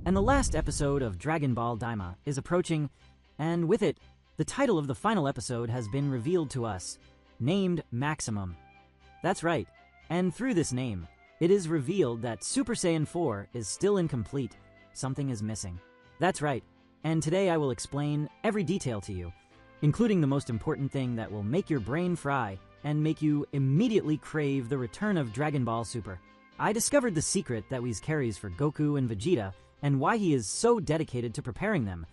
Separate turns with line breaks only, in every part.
and the last episode of Dragon Ball Daima is approaching, and with it, the title of the final episode has been revealed to us, named Maximum. That's right, and through this name, it is revealed that Super Saiyan 4 is still incomplete. Something is missing. That's right, and today I will explain every detail to you, including the most important thing that will make your brain fry and make you immediately crave the return of Dragon Ball Super. I discovered the secret that Whis carries for Goku and Vegeta and why he is so dedicated to preparing them.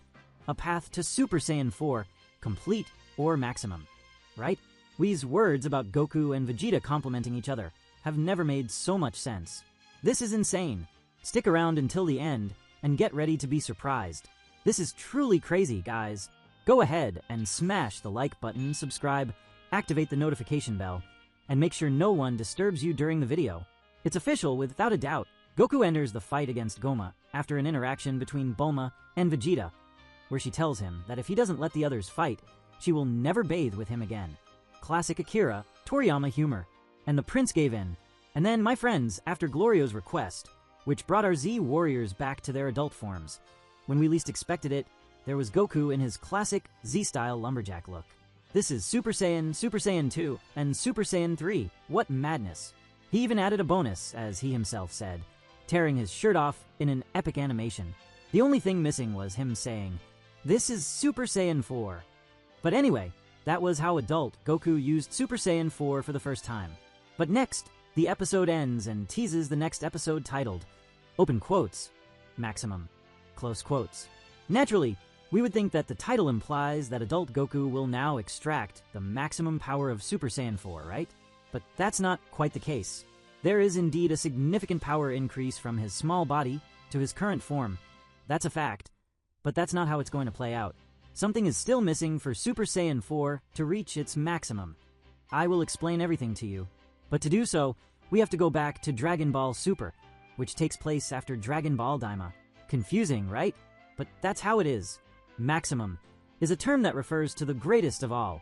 A path to Super Saiyan 4, complete or maximum. Right? Whis' words about Goku and Vegeta complementing each other have never made so much sense. This is insane. Stick around until the end and get ready to be surprised. This is truly crazy, guys. Go ahead and smash the like button, subscribe, activate the notification bell, and make sure no one disturbs you during the video. It's official without a doubt. Goku enters the fight against Goma after an interaction between Bulma and Vegeta, where she tells him that if he doesn't let the others fight, she will never bathe with him again. Classic Akira Toriyama humor. And the prince gave in. And then, my friends, after Glorio's request, which brought our Z warriors back to their adult forms, when we least expected it, there was Goku in his classic Z-style lumberjack look. This is Super Saiyan 2, and Super Saiyan 3. What madness. He even added a bonus, as he himself said, tearing his shirt off in an epic animation. The only thing missing was him saying, "This is Super Saiyan 4. But anyway, that was how adult Goku used Super Saiyan 4 for the first time. But next, the episode ends and teases the next episode titled, open quotes, Maximum, close quotes. Naturally, we would think that the title implies that adult Goku will now extract the maximum power of Super Saiyan 4, right? But that's not quite the case. There is indeed a significant power increase from his small body to his current form. That's a fact. But that's not how it's going to play out. Something is still missing for Super Saiyan 4 to reach its maximum. I will explain everything to you. But to do so, we have to go back to Dragon Ball Super, which takes place after Dragon Ball Daima. Confusing, right? But that's how it is. Maximum is a term that refers to the greatest of all,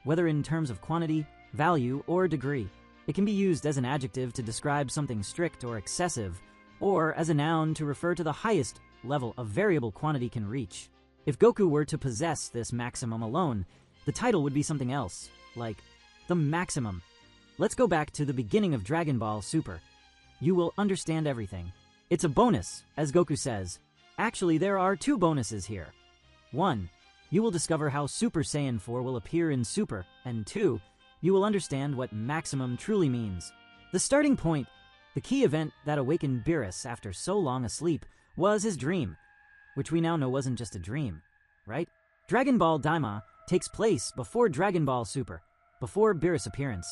whether in terms of quantity, value, or degree. It can be used as an adjective to describe something strict or excessive, or as a noun to refer to the highest level a variable quantity can reach. If Goku were to possess this maximum alone, the title would be something else, like the maximum. Let's go back to the beginning of Dragon Ball Super. You will understand everything. It's a bonus, as Goku says. Actually, there are two bonuses here. 1. You will discover how Super Saiyan 4 will appear in Super, and 2. You will understand what maximum truly means. The starting point, the key event that awakened Beerus after so long a sleep, was his dream, which we now know wasn't just a dream, right? Dragon Ball Daima takes place before Dragon Ball Super, before Beerus' appearance.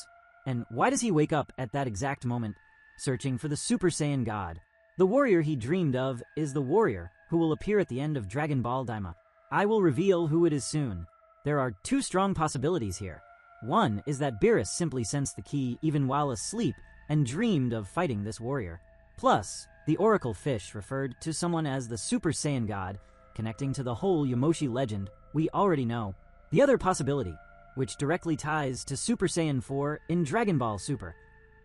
And why does he wake up at that exact moment, searching for the Super Saiyan God? The warrior he dreamed of is the warrior who will appear at the end of Dragon Ball Daima. I will reveal who it is soon. There are two strong possibilities here. One is that Beerus simply sensed the key even while asleep and dreamed of fighting this warrior. Plus, the Oracle Fish referred to someone as the Super Saiyan God, connecting to the whole Yamoshi legend we already know. The other possibility, which directly ties to Super Saiyan 4 in Dragon Ball Super,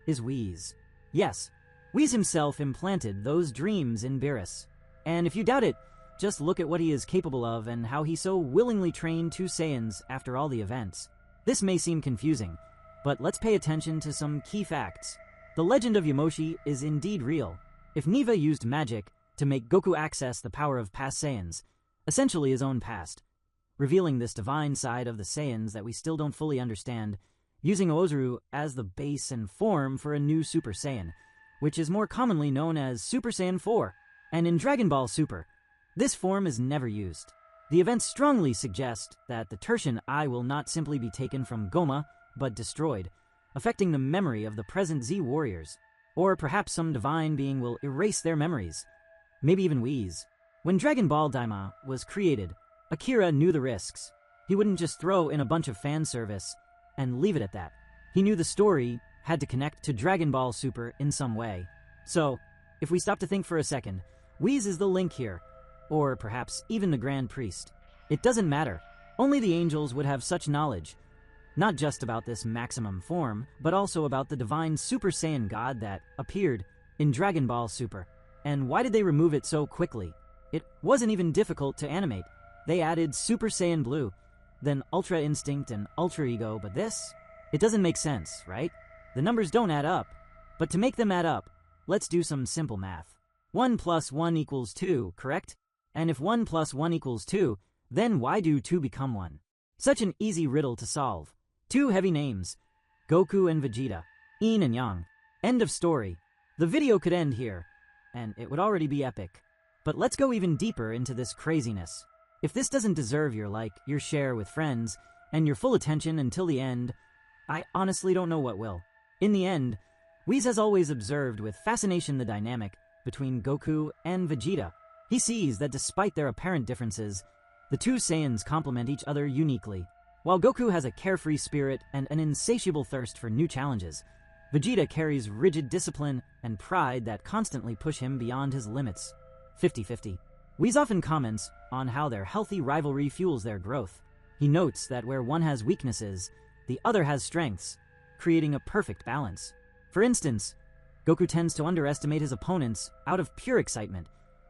is Whis. Yes, Whis himself implanted those dreams in Beerus. And if you doubt it, just look at what he is capable of and how he so willingly trained two Saiyans after all the events. This may seem confusing, but let's pay attention to some key facts. The legend of Yamoshi is indeed real. If Neva used magic to make Goku access the power of past Saiyans, essentially his own past, revealing this divine side of the Saiyans that we still don't fully understand, using Ozuru as the base and form for a new Super Saiyan, which is more commonly known as Super Saiyan 4. And in Dragon Ball Super, this form is never used. The events strongly suggest that the Tertian Eye will not simply be taken from Goma, but destroyed, affecting the memory of the present Z warriors. Or perhaps some divine being will erase their memories. Maybe even Whis. When Dragon Ball Daima was created, Akira knew the risks. He wouldn't just throw in a bunch of fan service and leave it at that. He knew the story had to connect to Dragon Ball Super in some way. So, if we stop to think for a second, Whis is the link here, or perhaps even the Grand Priest. It doesn't matter. Only the angels would have such knowledge, not just about this maximum form, but also about the divine Super Saiyan God that appeared in Dragon Ball Super. And why did they remove it so quickly? It wasn't even difficult to animate. They added Super Saiyan Blue, then Ultra Instinct and Ultra Ego, but this? It doesn't make sense, right? The numbers don't add up. But to make them add up, let's do some simple math. 1 plus 1 equals 2, correct? And if 1 plus 1 equals 2, then why do 2 become 1? Such an easy riddle to solve. Two heavy names, Goku and Vegeta, yin and yang. End of story. The video could end here, and it would already be epic. But let's go even deeper into this craziness. If this doesn't deserve your like, your share with friends, and your full attention until the end, I honestly don't know what will. In the end, Whis has always observed with fascination the dynamic between Goku and Vegeta. He sees that despite their apparent differences, the two Saiyans complement each other uniquely. While Goku has a carefree spirit and an insatiable thirst for new challenges, Vegeta carries rigid discipline and pride that constantly push him beyond his limits. 50-50. Whis often comments on how their healthy rivalry fuels their growth. He notes that where one has weaknesses, the other has strengths, creating a perfect balance. For instance, Goku tends to underestimate his opponents out of pure excitement,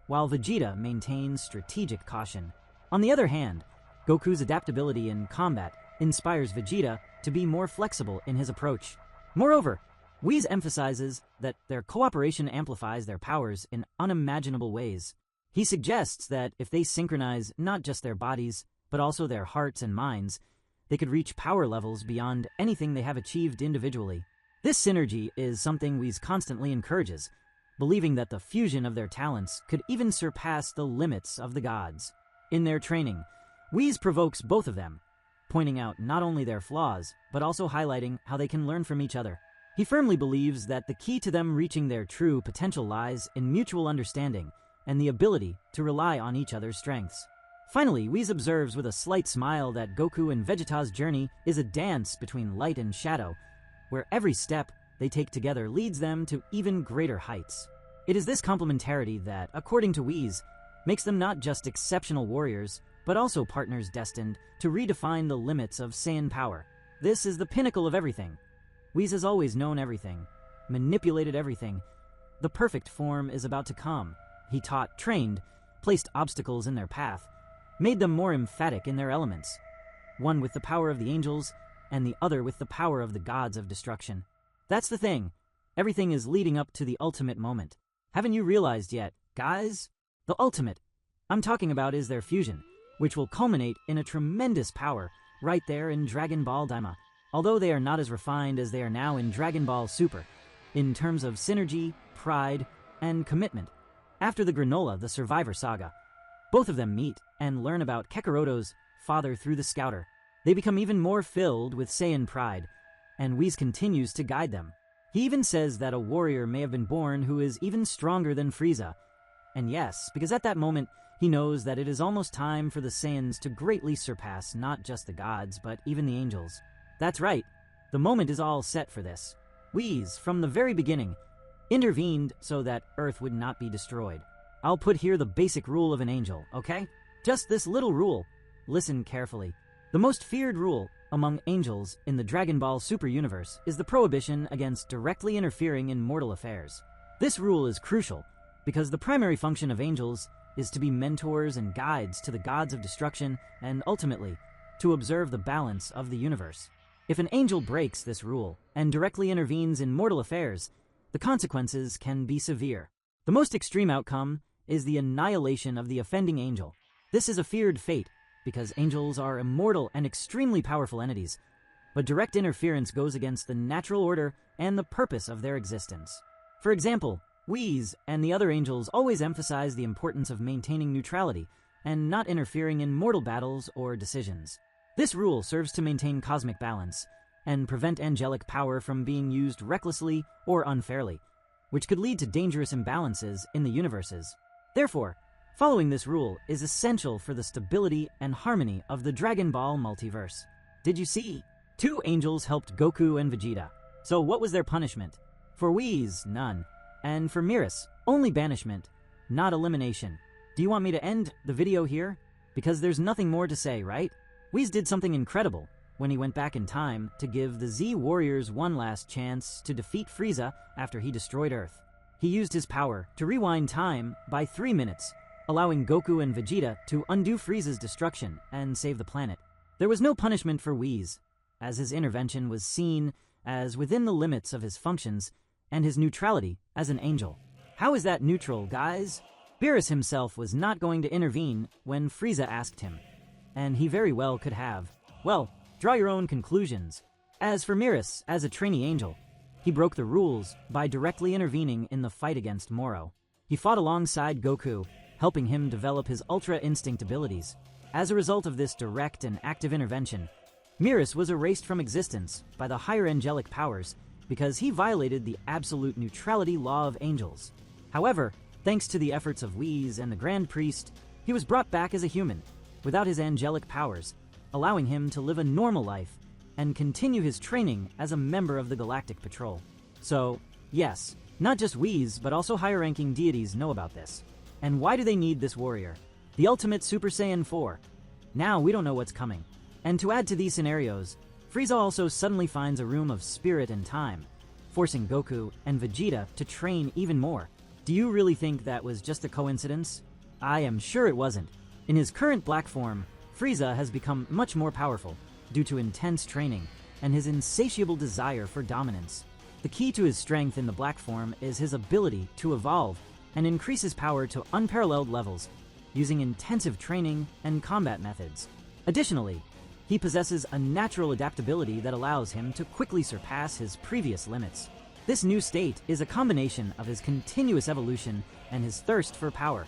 while Vegeta maintains strategic caution. On the other hand, Goku's adaptability in combat inspires Vegeta to be more flexible in his approach. Moreover, Whis emphasizes that their cooperation amplifies their powers in unimaginable ways. He suggests that if they synchronize not just their bodies, but also their hearts and minds, they could reach power levels beyond anything they have achieved individually. This synergy is something Whis constantly encourages, believing that the fusion of their talents could even surpass the limits of the gods. In their training, Whis provokes both of them, pointing out not only their flaws, but also highlighting how they can learn from each other. He firmly believes that the key to them reaching their true potential lies in mutual understanding and the ability to rely on each other's strengths. Finally, Whis observes with a slight smile that Goku and Vegeta's journey is a dance between light and shadow, where every step they take together leads them to even greater heights. It is this complementarity that, according to Whis, makes them not just exceptional warriors, but also partners destined to redefine the limits of Saiyan power. This is the pinnacle of everything. Whis has always known everything, manipulated everything. The perfect form is about to come. He taught, trained, placed obstacles in their path, made them more emphatic in their elements, one with the power of the angels, and the other with the power of the gods of destruction. That's the thing. Everything is leading up to the ultimate moment. Haven't you realized yet, guys? The ultimate I'm talking about is their fusion, which will culminate in a tremendous power right there in Dragon Ball Daima, although they are not as refined as they are now in Dragon Ball Super, in terms of synergy, pride, and commitment. After the Granola, the Survivor Saga, both of them meet and learn about Kakaroto's father through the Scouter. They become even more filled with Saiyan pride, and Whis continues to guide them. He even says that a warrior may have been born who is even stronger than Frieza. And yes, because at that moment, he knows that it is almost time for the Saiyans to greatly surpass not just the gods, but even the angels. That's right, the moment is all set for this. Whis, from the very beginning, intervened so that Earth would not be destroyed. I'll put here the basic rule of an angel, okay? Just this little rule. Listen carefully. The most feared rule among angels in the Dragon Ball Super universe is the prohibition against directly interfering in mortal affairs. This rule is crucial because the primary function of angels is to be mentors and guides to the gods of destruction and ultimately to observe the balance of the universe. If an angel breaks this rule and directly intervenes in mortal affairs, the consequences can be severe. The most extreme outcome is the annihilation of the offending angel. This is a feared fate because angels are immortal and extremely powerful entities, but direct interference goes against the natural order and the purpose of their existence. For example, Whis and the other angels always emphasize the importance of maintaining neutrality and not interfering in mortal battles or decisions. This rule serves to maintain cosmic balance and prevent angelic power from being used recklessly or unfairly, which could lead to dangerous imbalances in the universes. Therefore, following this rule is essential for the stability and harmony of the Dragon Ball multiverse. Did you see? Two angels helped Goku and Vegeta. So what was their punishment? For Whis, none. And for Miris, only banishment, not elimination. Do you want me to end the video here? Because there's nothing more to say, right? Whis did something incredible when he went back in time to give the Z Warriors one last chance to defeat Frieza after he destroyed Earth. He used his power to rewind time by 3 minutes, allowing Goku and Vegeta to undo Frieza's destruction and save the planet. There was no punishment for Whis, as his intervention was seen as within the limits of his functions and his neutrality as an angel. How is that neutral, guys? Beerus himself was not going to intervene when Frieza asked him, and he very well could have. Well, draw your own conclusions. As for Beerus, as a trainee angel, he broke the rules by directly intervening in the fight against Moro. He fought alongside Goku, helping him develop his Ultra Instinct abilities. As a result of this direct and active intervention, Beerus was erased from existence by the higher angelic powers because he violated the absolute neutrality law of angels. However, thanks to the efforts of Whis and the Grand Priest, he was brought back as a human, without his angelic powers, allowing him to live a normal life and continue his training as a member of the Galactic Patrol. So, yes, not just Whis, but also higher-ranking deities know about this. And why do they need this warrior? The ultimate Super Saiyan 4. Now we don't know what's coming. And to add to these scenarios, Frieza also suddenly finds a room of spirit and time, forcing Goku and Vegeta to train even more. Do you really think that was just a coincidence? I am sure it wasn't. In his current black form, Frieza has become much more powerful due to intense training and his insatiable desire for dominance. The key to his strength in the black form is his ability to evolve and increase his power to unparalleled levels using intensive training and combat methods. Additionally, he possesses a natural adaptability that allows him to quickly surpass his previous limits. This new state is a combination of his continuous evolution and his thirst for power,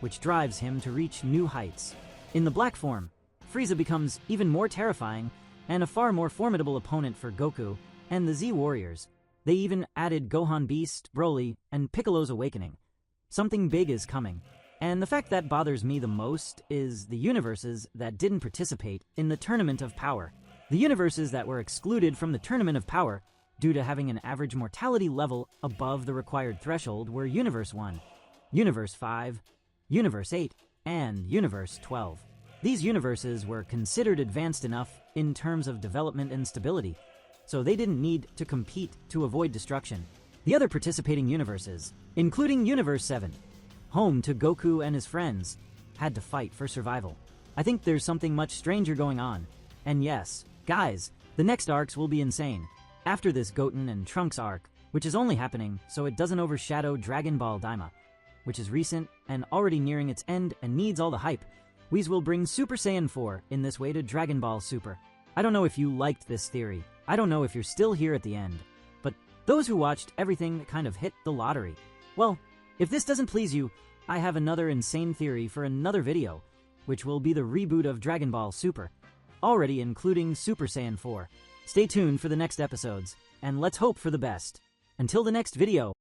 which drives him to reach new heights. In the black form, Frieza becomes even more terrifying and a far more formidable opponent for Goku and the Z Warriors. They even added Gohan Beast, Broly, and Piccolo's awakening. Something big is coming. And the fact that bothers me the most is the universes that didn't participate in the Tournament of Power. The universes that were excluded from the Tournament of Power due to having an average mortality level above the required threshold were Universe 1, Universe 5, Universe 8, and Universe 12. These universes were considered advanced enough in terms of development and stability, so they didn't need to compete to avoid destruction. The other participating universes, including Universe 7, home to Goku and his friends, had to fight for survival. I think there's something much stranger going on. And yes, guys, the next arcs will be insane. After this Goten and Trunks arc, which is only happening so it doesn't overshadow Dragon Ball Daima, which is recent and already nearing its end and needs all the hype, Whis will bring Super Saiyan 4 in this way to Dragon Ball Super. I don't know if you liked this theory. I don't know if you're still here at the end. But those who watched everything kind of hit the lottery. Well, if this doesn't please you, I have another insane theory for another video, which will be the reboot of Dragon Ball Super, already including Super Saiyan 4. Stay tuned for the next episodes, and let's hope for the best. Until the next video.